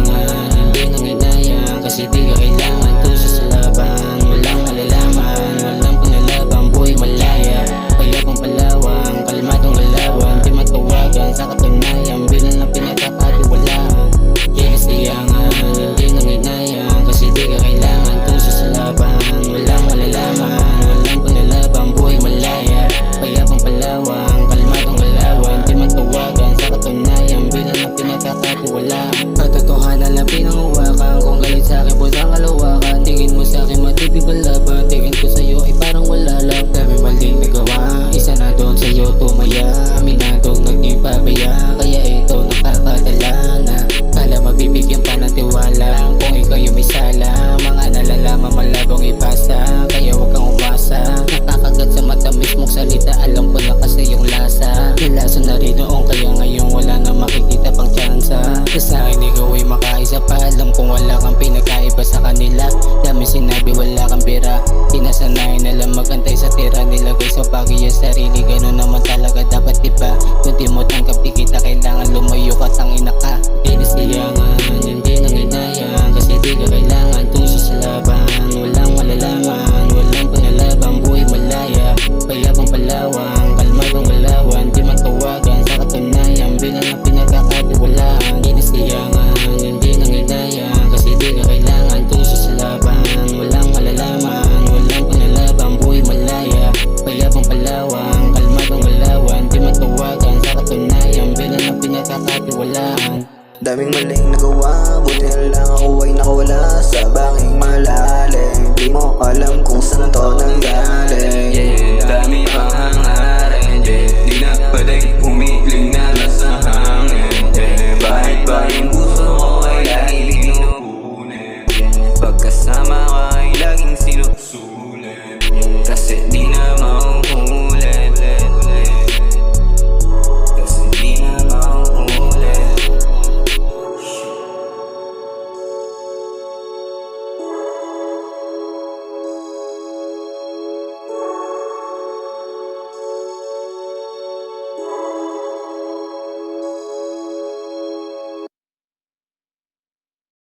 kasiyahan, hindi nanginayang kasi di ka kailangan. Tuso sa laban, walang malalaman, walang panlalaban, buhay malaya. Payapang palawang, kalmadong galawan, di matawagan sa katunayan bilang na pinagkakatiwalaan. Kasiyahan, hindi nanginayang kasi di ka kailangan. Tuso sa laban, walang malalaman, walang panlalaban, buhay malaya. Payapang palawang, kalmadong galawan, di matawagan sa katunayan bilang na pinagkakatiwalaan. Katotohanan lang pinangawakan, kung galit sa'kin po sa kalawakan. Tingin mo sa'kin matibig ang laban, tingin ko sa'yo ay parang wala lang. Dami maling nagawa, isa na doon sa'yo tumaya. Aminadong naging pabaya, kaya ito nakakadala na kala mabibigyan pa ng tiwala. Kung ikaw yung may sala, mga nalalaman malabong ipasa, kaya huwag kang umasa. Nakakagat sa mata mismong salita, alam ko na kasi yung lasa. Nilaso na rin noon, kaya ngayon wala na makikita pang tsansa. Sa akin ikaw ay makaisa pa, alam kong wala kang pinakaiba sa kanila. Dami sinabi wala kang pera, pinasanayan na lang magantay sa tira. Nilagay sa bagay yung sarili, ganun naman talaga dapat diba? Kung di mo tanggap di kita kailangan lumayo ka, tangina ka.